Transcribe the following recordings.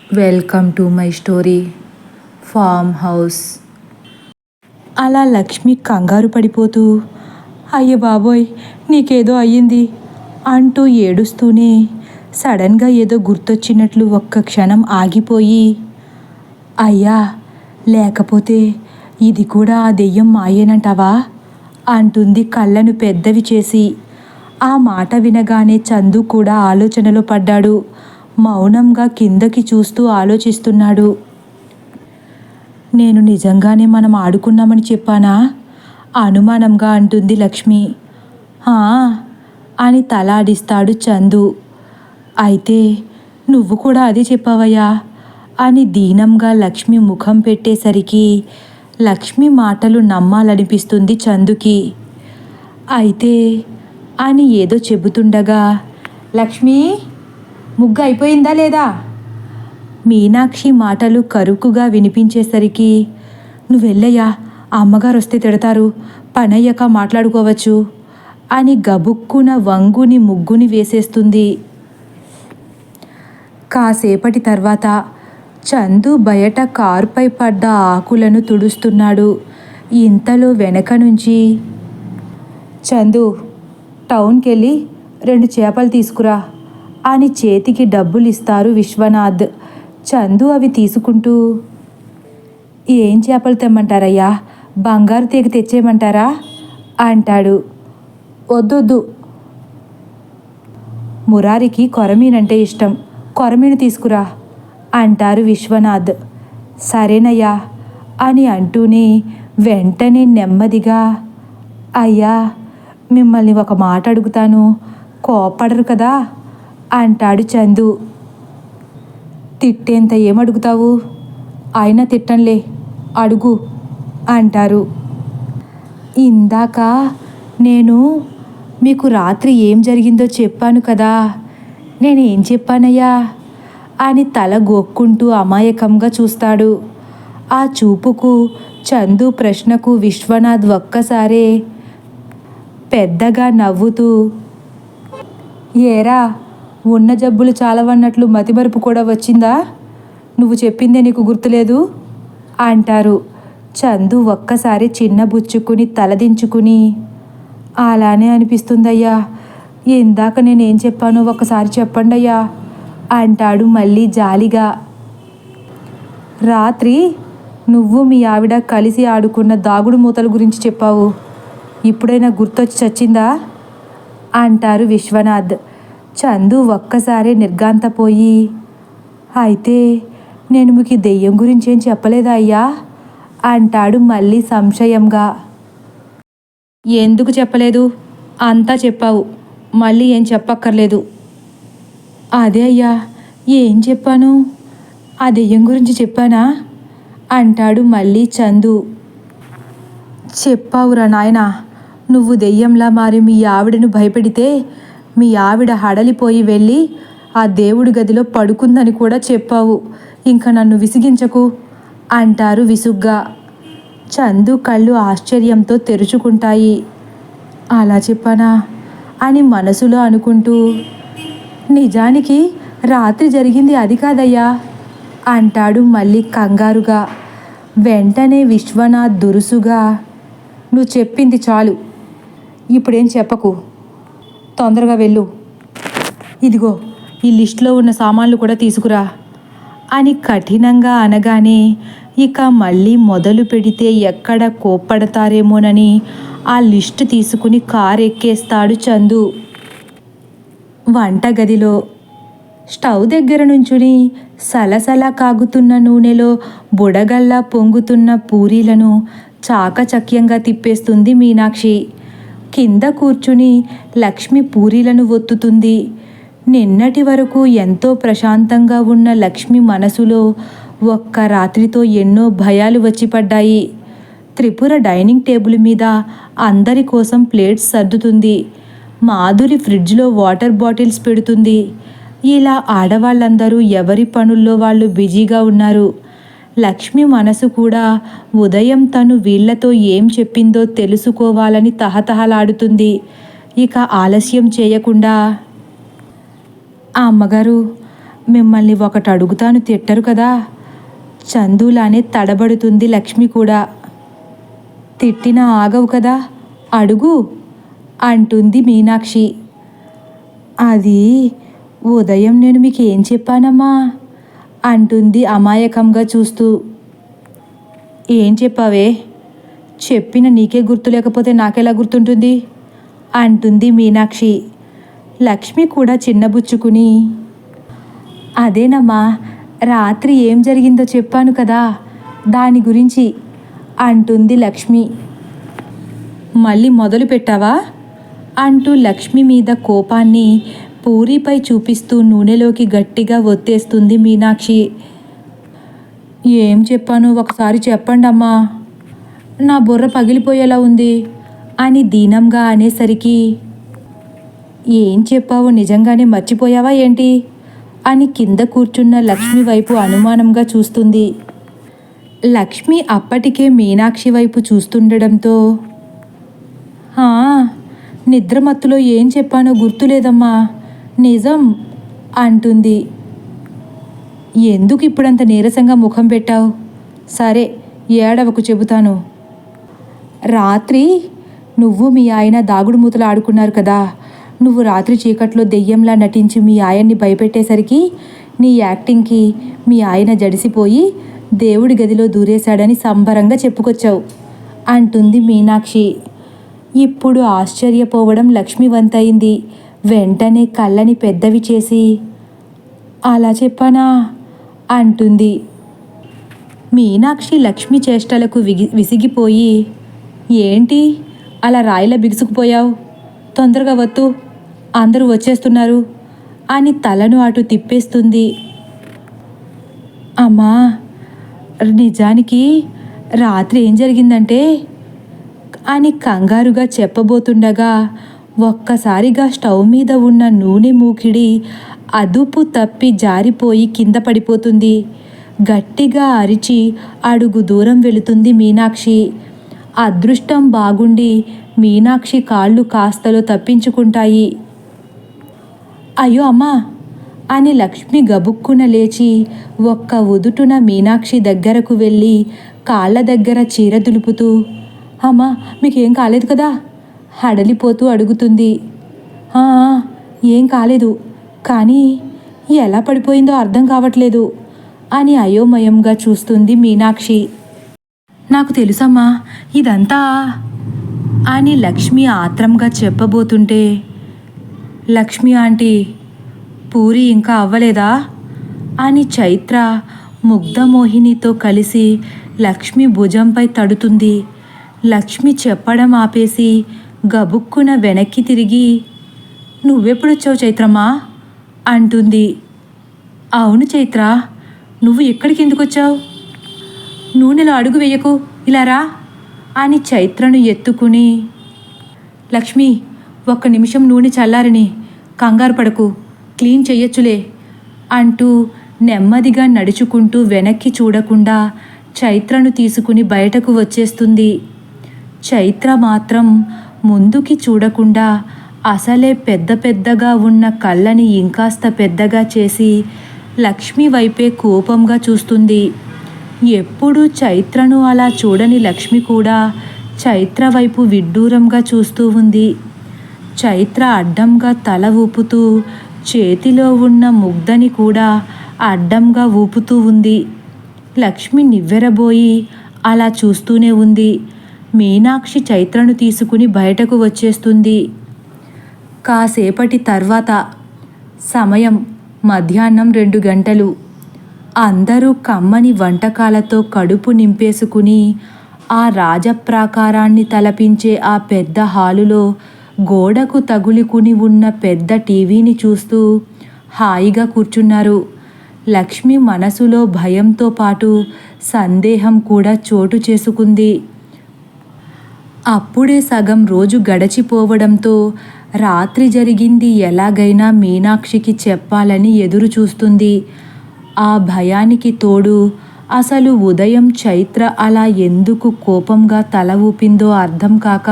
Welcome to my story farm house. అలా లక్ష్మి కంగారు పడిపోతూ, అయ్య బాబోయ్ నీకేదో అయ్యింది అంటూ ఏడుస్తూనే సడన్గా ఏదో గుర్తొచ్చినట్లు ఒక్క క్షణం ఆగిపోయి, అయ్యా లేకపోతే ఇది కూడా ఆ దెయ్యం మాయేనంటావా అంటుంది కళ్ళను పెద్దవి చేసి. ఆ మాట వినగానే చందు కూడా ఆలోచనలో పడ్డాడు. మౌనంగా కిందకి చూస్తూ ఆలోచిస్తున్నాడు. నేను నిజంగానే మనం ఆడుకున్నామని చెప్పానా అనుమానంగా అంటుంది లక్ష్మి. అని తలాడిస్తాడు చందు. అయితే నువ్వు కూడా అదే చెప్పావయ్యా అని దీనంగా లక్ష్మి ముఖం పెట్టేసరికి లక్ష్మి మాటలు నమ్మాలనిపిస్తుంది చందుకి. అయితే అని ఏదో చెబుతుండగా, లక్ష్మి ముగ్గు అయిపోయిందా లేదా? మీనాక్షి మాటలు కరుకుగా వినిపించేసరికి, నువ్వెళ్ళయ్యా, అమ్మగారు వస్తే తిడతారు, పనయ్యాక మాట్లాడుకోవచ్చు అని గబుక్కున వంగుని ముగ్గుని వేసేస్తుంది. కాసేపటి తర్వాత చందు బయట కారుపై పడ్డ ఆకులను తుడుస్తున్నాడు. ఇంతలో వెనక నుంచి, చందు టౌన్కి వెళ్ళి 2 చేపలు తీసుకురా అని చేతికి డబ్బులు ఇస్తారు విశ్వనాథ్. చందు అవి తీసుకుంటూ, ఏం చేపలు తెమ్మంటారయ్యా, బంగారు తీగ తెచ్చేయమంటారా అంటాడు. వద్దొద్దు, మురారికి కొరమీనంటే ఇష్టం, కొరమీను తీసుకురా అంటారు విశ్వనాథ్. సరేనయ్యా అని అంటూనే వెంటనే నెమ్మదిగా, అయ్యా మిమ్మల్ని ఒక మాట అడుగుతాను, కోపడరు కదా అంటాడు చందు. తిట్టేంత ఏమడుగుతావు, అయినా తిట్టంలే, అడుగు అంటారు. ఇందాక నేను మీకు రాత్రి ఏం జరిగిందో చెప్పాను కదా, నేనేం చెప్పానయ్యా అని తల గోక్కుంటూ అమాయకంగా చూస్తాడు. ఆ చూపుకు, చందు ప్రశ్నకు విశ్వనాథ్ ఒక్కసారే పెద్దగా నవ్వుతూ, ఏరా ఉన్న జబ్బులు చాలవన్నట్లు మతిమరుపు కూడా వచ్చిందా, నువ్వు చెప్పిందే నీకు గుర్తులేదు అంటారు. చందు ఒక్కసారి చిన్నబుచ్చుకుని తలదించుకుని, అలానే అనిపిస్తుందయ్యా, ఇందాక నేనేం చెప్పానో ఒక్కసారి చెప్పండి అయ్యా అంటాడు మళ్ళీ జాలిగా. రాత్రి నువ్వు మీ ఆవిడ కలిసి ఆడుకున్న దాగుడు మూతల గురించి చెప్పావు, ఇప్పుడైనా గుర్తొచ్చి చచ్చిందా అంటారు విశ్వనాథ్. చందు ఒక్కసారి నిర్ఘాంతపోయి, అయితే నేను మీకు దెయ్యం గురించి ఏం చెప్పలేదా అయ్యా అంటాడు మళ్ళీ సంశయంగా. ఎందుకు చెప్పలేదు, అంతా చెప్పావు, మళ్ళీ ఏం చెప్పక్కర్లేదు. అదే అయ్యా, ఏం చెప్పాను, ఆ దెయ్యం గురించి చెప్పానా అంటాడు మళ్ళీ చందు. చెప్పావురా నాయనా, నువ్వు దెయ్యంలా మారి మీ ఆవిడను భయపెడితే మీ ఆవిడ హడలిపోయి వెళ్ళి ఆ దేవుడి గదిలో పడుకుందని కూడా చెప్పావు, ఇంకా నన్ను విసిగించకు అంటారు విసుగ్గా. చందు కళ్ళు ఆశ్చర్యంతో తెరుచుకుంటాయి. అలా చెప్పానా అని మనసులో అనుకుంటూ, నిజానికి రాత్రి జరిగింది అది కాదయ్యా అంటాడు మళ్ళీ కంగారుగా. వెంటనే విశ్వనాథ్ దురుసుగా, నువ్వు చెప్పింది చాలు, ఇప్పుడేం చెప్పకు, తొందరగా వెళ్ళు, ఇదిగో ఈ లిస్టులో ఉన్న సామాన్లు కూడా తీసుకురా అని కఠినంగా అనగానే, ఇక మళ్ళీ మొదలు పెడితే ఎక్కడ కోప్పడతారేమోనని ఆ లిస్టు తీసుకుని కారు ఎక్కేస్తాడు చందు. వంటగదిలో స్టవ్ దగ్గర నుంచుని సలసలా కాగుతున్న నూనెలో బుడగల్లా పొంగుతున్న పూరీలను చాకచక్యంగా తిప్పేస్తుంది మీనాక్షి. కింద కూర్చుని లక్ష్మి పూరీలను ఒత్తుతుంది. నిన్నటి వరకు ఎంతో ప్రశాంతంగా ఉన్న లక్ష్మి మనసులో ఒక్క రాత్రితో ఎన్నో భయాలు వచ్చి పడ్డాయి. త్రిపుర డైనింగ్ టేబుల్ మీద అందరి కోసం ప్లేట్స్ సర్దుతుంది. మాధురి ఫ్రిడ్జ్లో వాటర్ బాటిల్స్ పెడుతుంది. ఇలా ఆడవాళ్ళందరూ ఎవరి పనుల్లో వాళ్ళు బిజీగా ఉన్నారు. లక్ష్మి మనసు కూడా ఉదయం తను వీళ్లతో ఏం చెప్పిందో తెలుసుకోవాలని తహతహలాడుతుంది. ఇక ఆలస్యం చేయకుండా, అమ్మగారు మిమ్మల్ని ఒకటి అడుగుతాను, తిట్టరు కదా? చందులానే తడబడుతుంది లక్ష్మి కూడా. తిట్టినా ఆగవు కదా, అడుగు అంటుంది మీనాక్షి. అది ఉదయం నేను మీకు ఏం చెప్పానమ్మా అంటుంది అమాయకంగా చూస్తూ. ఏం చెప్పావే? చెప్పిన నీకే గుర్తు లేకపోతే నాకెలా గుర్తుంటుంది అంటుంది మీనాక్షి. లక్ష్మి కూడా చిన్నబుచ్చుకుని, అదేనమ్మా, రాత్రి ఏం జరిగిందో చెప్పాను కదా, దాని గురించి అంటుంది లక్ష్మి. మళ్ళీ మొదలు పెట్టావా అంటూ లక్ష్మి మీద కోపాన్ని పూరిపై చూపిస్తూ నూనెలోకి గట్టిగా ఒత్తేస్తుంది మీనాక్షి. ఏం చెప్పాను ఒకసారి చెప్పండి అమ్మా, నా బుర్ర పగిలిపోయేలా ఉంది అని దీనంగా అనేసరికి, ఏం చెప్పావో నిజంగానే మర్చిపోయావా ఏంటి అని కింద కూర్చున్న లక్ష్మి వైపు అనుమానంగా చూస్తుంది. లక్ష్మి అప్పటికే మీనాక్షి వైపు చూస్తుండడంతో, నిద్రమత్తులో ఏం చెప్పానో గుర్తులేదమ్మా, నిజం అంటుంది. ఎందుకు ఇప్పుడంత నీరసంగా ముఖం పెట్టావు? సరే ఏడవకు, చెబుతాను. రాత్రి నువ్వు మీ ఆయన దాగుడు మూతలు ఆడుకున్నారు కదా. నువ్వు రాత్రి చీకట్లో దెయ్యంలా నటించి మీ ఆయన్ని భయపెట్టేసరికి నీ యాక్టింగ్కి మీ ఆయన జడిసిపోయి దేవుడి గదిలో దూరేశాడని సంబరంగా చెప్పుకొచ్చావు అంటుంది మీనాక్షి. ఇప్పుడు ఆశ్చర్యపోవడం లక్ష్మి వంతయింది. వెంటనే కళ్ళని పెద్దవి చేసి, అలా చెప్పానా అంటుంది. మీనాక్షి లక్ష్మి చేష్టలకు విసిగిపోయి, ఏంటి అలా రాయిలా బిగుసుకుపోయావు? తొందరగా వత్తు, అందరూ వచ్చేస్తున్నారు అని తలను అటు తిప్పేస్తుంది. అమ్మా, నిజానికి రాత్రి ఏం జరిగిందంటే అని కంగారుగా చెప్పబోతుండగా ఒక్కసారిగా స్టవ్ మీద ఉన్న నూనె మూకిడి అదుపు తప్పి జారిపోయి కింద పడిపోతుంది. గట్టిగా అరిచి అడుగు దూరం వెళుతుంది మీనాక్షి. అదృష్టం బాగుండి మీనాక్షి కాళ్ళు కాస్తలో తప్పించుకుంటాయి. అయ్యో అమ్మా అని లక్ష్మి గబుక్కున లేచి ఒక్క ఉదుటున మీనాక్షి దగ్గరకు వెళ్ళి కాళ్ళ దగ్గర చీర దులుపుతూ, అమ్మా మీకేం కాలేదు కదా హడలిపోతూ అడుగుతుంది. ఏం కాలేదు, కానీ ఎలా పడిపోయిందో అర్థం కావట్లేదు అని అయోమయంగా చూస్తుంది మీనాక్షి. నాకు తెలుసమ్మా ఇదంతా అని లక్ష్మి ఆత్రంగా చెప్పబోతుంటే, లక్ష్మి ఆంటీ, పూరి ఇంకా అవ్వలేదా అని చైత్ర ముగ్ధమోహినితో కలిసి లక్ష్మి భుజంపై తడుతుంది. లక్ష్మి చెప్పడం ఆపేసి గబుక్కున వెనక్కి తిరిగి, నువ్వెప్పుడొచ్చావు చైత్రమ్మా అంటుంది. అవును చైత్ర, నువ్వు ఇక్కడికి ఎందుకు వచ్చావు? నూనెలో అడుగు వేయకు, ఇలా రా అని చైత్రను ఎత్తుకుని, లక్ష్మి ఒక్క నిమిషం నూనె చల్లారని, కంగారు పడకు, క్లీన్ చెయ్యొచ్చులే అంటూ నెమ్మదిగా నడుచుకుంటూ వెనక్కి చూడకుండా చైత్రను తీసుకుని బయటకు వచ్చేస్తుంది. చైత్ర మాత్రం ముందుకి చూడకుండా అసలే పెద్ద పెద్దగా ఉన్న కళ్ళని ఇంకాస్త పెద్దగా చేసి లక్ష్మి వైపే కోపంగా చూస్తుంది. ఎప్పుడూ చైత్రను అలా చూడని లక్ష్మి కూడా చైత్ర వైపు విడ్డూరంగా చూస్తూ ఉంది. చైత్ర అడ్డంగా తల ఊపుతూ చేతిలో ఉన్న ముగ్ధని కూడా అడ్డంగా ఊపుతూ ఉంది. లక్ష్మి నివ్వెరబోయి అలా చూస్తూనే ఉంది. మీనాక్షి చైత్రను తీసుకుని బయటకు వచ్చేస్తుంది. కాసేపటి తర్వాత సమయం మధ్యాహ్నం 2 గంటలు. అందరూ కమ్మని వంటకాలతో కడుపు నింపేసుకుని ఆ రాజప్రాకారాన్ని తలపించే ఆ పెద్ద హాలులో గోడకు తగులుకుని ఉన్న పెద్ద టీవీని చూస్తూ హాయిగా కూర్చున్నారు. లక్ష్మి మనసులో భయంతో పాటు సందేహం కూడా చోటు చేసుకుంది. అప్పుడే సగం రోజు గడిచిపోవడంతో రాత్రి జరిగింది ఎలాగైనా మీనాక్షికి చెప్పాలని ఎదురు చూస్తుంది. ఆ భయానికి తోడు అసలు ఉదయం చైత్ర అలా ఎందుకు కోపంగా తల ఊపిందో అర్థం కాక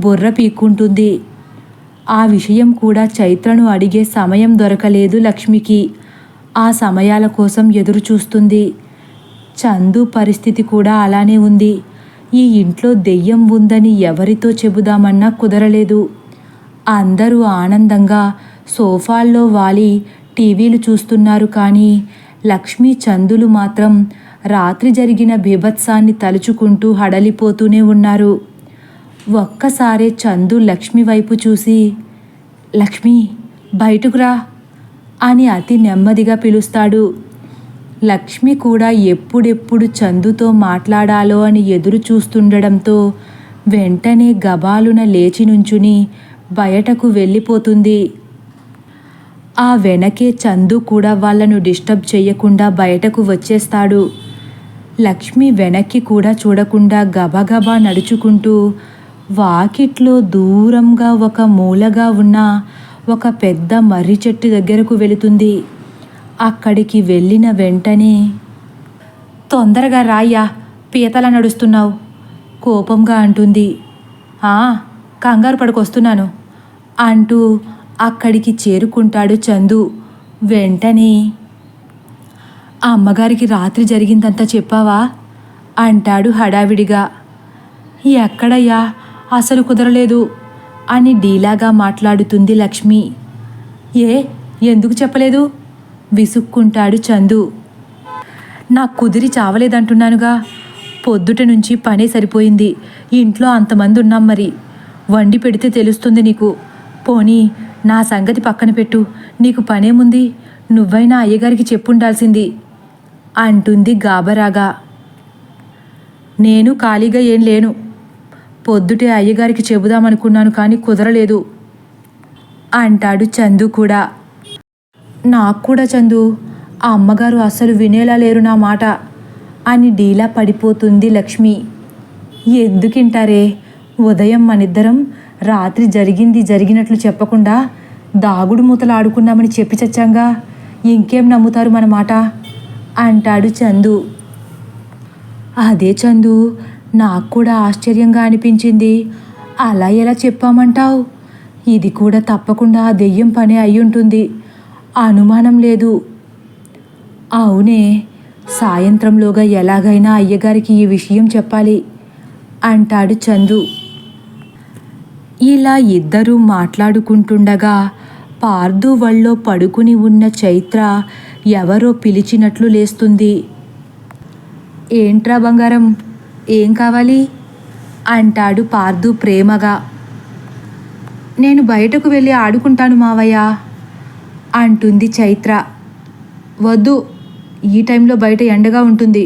బుర్ర పీక్కుంటుంది. ఆ విషయం కూడా చైత్రను అడిగే సమయం దొరకలేదు లక్ష్మికి. ఆ సమయాల కోసం ఎదురు చూస్తుంది. చందు పరిస్థితి కూడా అలానే ఉంది. ఈ ఇంట్లో దెయ్యం ఉందని ఎవరితో చెబుదామన్నా కుదరలేదు. అందరూ ఆనందంగా సోఫాల్లో వాలి టీవీలు చూస్తున్నారు. కానీ లక్ష్మి, చందులు మాత్రం రాత్రి జరిగిన బీభత్సాన్ని తలుచుకుంటూ హడలిపోతూనే ఉన్నారు. ఒక్కసారే చందు లక్ష్మి వైపు చూసి, లక్ష్మి బయటకురా అని అతి నెమ్మదిగా పిలుస్తాడు. లక్ష్మి కూడా ఎప్పుడెప్పుడు చందుతో మాట్లాడాలో అని ఎదురు చూస్తుండడంతో వెంటనే గబాలున లేచి నుంచుని బయటకు వెళ్ళిపోతుంది. ఆ వెనకే చందు కూడా వాళ్ళను డిస్టర్బ్ చేయకుండా బయటకు వచ్చేస్తాడు. లక్ష్మి వెనక్కి కూడా చూడకుండా గబగబా నడుచుకుంటూ వాకిట్లో దూరంగా ఒక మూలగా ఉన్న ఒక పెద్ద మర్రి చెట్టు దగ్గరకు వెళుతుంది. అక్కడికి వెళ్ళిన వెంటనే, తొందరగా రాయ్యా, పీతలా నడుస్తున్నావు కోపంగా అంటుంది. కంగారు పడుకొస్తున్నాను అంటూ అక్కడికి చేరుకుంటాడు చందు. వెంటనే, అమ్మగారికి రాత్రి జరిగిందంతా చెప్పావా అంటాడు హడావిడిగా. ఎక్కడయ్యా, అసలు కుదరలేదు అని డీలాగా మాట్లాడుతుంది లక్ష్మి. ఎందుకు చెప్పలేదు విసుక్కుంటాడు చందు. నాకు కుదిరి చావలేదంటున్నానుగా. పొద్దుట నుంచి పనే సరిపోయింది. ఇంట్లో అంతమంది ఉన్నాం, మరి వండి పెడితే తెలుస్తుంది నీకు. పోనీ నా సంగతి పక్కన పెట్టు, నీకు పనేముంది, నువ్వైనా అయ్యగారికి చెప్పుండాల్సింది అంటుంది గాబరాగా. నేను ఖాళీగా ఏం లేను. పొద్దుటే అయ్యగారికి చెబుదామనుకున్నాను కానీ కుదరలేదు అంటాడు చందు కూడా. నాకు కూడా చందు, ఆ అమ్మగారు అస్సలు వినేలా లేరు నా మాట అని డీలా పడిపోతుంది లక్ష్మి. ఎందుకింటారే, ఉదయం మనిద్దరం రాత్రి జరిగినట్లు చెప్పకుండా దాగుడు మూతలు ఆడుకున్నామని చెప్పి చచ్చాంగా, ఇంకేం నమ్ముతారు మన మాట అంటాడు చందు. అదే చందు, నాకు కూడా ఆశ్చర్యంగా అనిపించింది. అలా ఎలా చెప్పామంటావు? ఇది కూడా తప్పకుండా ఆ దెయ్యం పనే అయ్యుంటుంది, అనుమానం లేదు. అవునే, సాయంత్రంలోగా ఎలాగైనా అయ్యగారికి ఈ విషయం చెప్పాలి అంటాడు చందు. ఇలా ఇద్దరూ మాట్లాడుకుంటుండగా పార్దు వళ్ళో పడుకుని ఉన్న చైత్ర ఎవరో పిలిచినట్లు లేస్తుంది. ఏంట్రా బంగారం, ఏం కావాలి అంటాడు పార్దు ప్రేమగా. నేను బయటకు వెళ్ళి ఆడుకుంటాను మావయ్య అంటుంది చైత్ర. వద్దు, ఈ టైంలో బయట ఎండగా ఉంటుంది,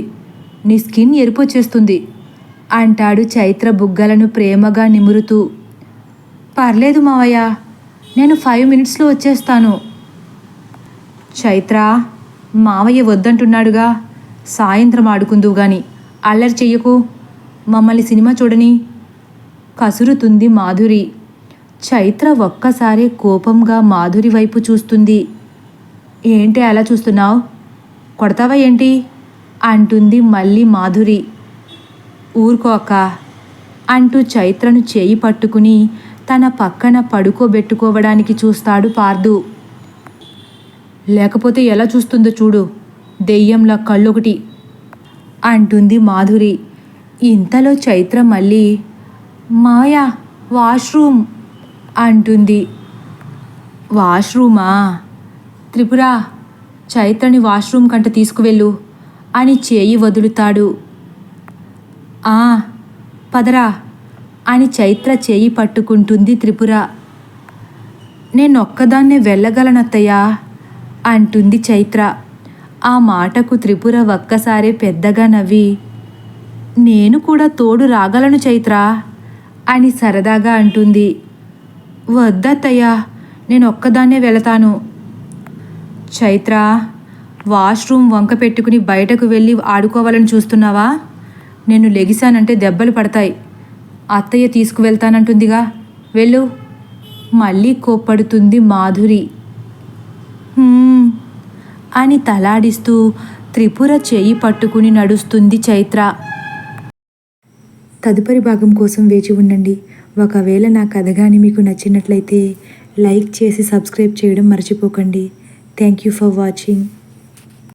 నీ స్కిన్ ఎరుపొచ్చేస్తుంది అంటాడు చైత్ర బుగ్గలను ప్రేమగా నిమురుతూ. పర్లేదు మావయ్య, నేను 5 మినిట్స్లో వచ్చేస్తాను. చైత్ర, మావయ్య వద్దంటున్నాడుగా, సాయంత్రం ఆడుకుందువు గాని, అల్లరి చెయ్యకు, మమ్మల్ని సినిమా చూడని కసురుతుంది మాధురి. చైత్ర ఒక్కసారి కోపంగా మాధురి వైపు చూస్తుంది. ఏంటి అలా చూస్తున్నావు, కొడతావా ఏంటి అంటుంది మళ్ళీ మాధురి. ఊరుకో అక్క అంటూ చైత్రను చేయి పట్టుకుని తన పక్కన పడుకోబెట్టుకోవడానికి చూస్తాడు పార్దు. లేకపోతే ఎలా చూస్తుందో చూడు, దెయ్యంలా కళ్ళొకటి అంటుంది మాధురి. ఇంతలో చైత్ర మళ్ళీ మాయా వాష్రూమ్ అంటుంది. వాష్రూమా? త్రిపుర, చైత్రని వాష్రూమ్ కంట తీసుకువెళ్ళు అని చేయి వదులుతాడు. పదరా అని చైత్ర చేయి పట్టుకుంటుంది త్రిపుర. నేనొక్కదాన్నే వెళ్ళగలనత్తయ్యా అంటుంది చైత్ర. ఆ మాటకు త్రిపుర ఒక్కసారే పెద్దగా నవ్వి, నేను కూడా తోడు రాగలను చైత్ర అని సరదాగా అంటుంది. వద్దత్తయ్యా, నేను ఒక్కదాన్నే వెళతాను. చైత్ర, వాష్రూమ్ వంక పెట్టుకుని బయటకు వెళ్ళి ఆడుకోవాలని చూస్తున్నావా? నేను లెగిశానంటే దెబ్బలు పడతాయి. అత్తయ్య తీసుకువెళ్తానంటుందిగా, వెళ్ళు మళ్ళీ కోప్పడుతుంది మాధురి. అని తలాడిస్తూ త్రిపుర చేయి పట్టుకుని నడుస్తుంది చైత్ర. తదుపరి భాగం కోసం వేచి ఉండండి. ఒకవేళ నా కథ కానీ మీకు నచ్చినట్లయితే లైక్ చేసి సబ్స్క్రైబ్ చేయడం మర్చిపోకండి. Thank you for watching.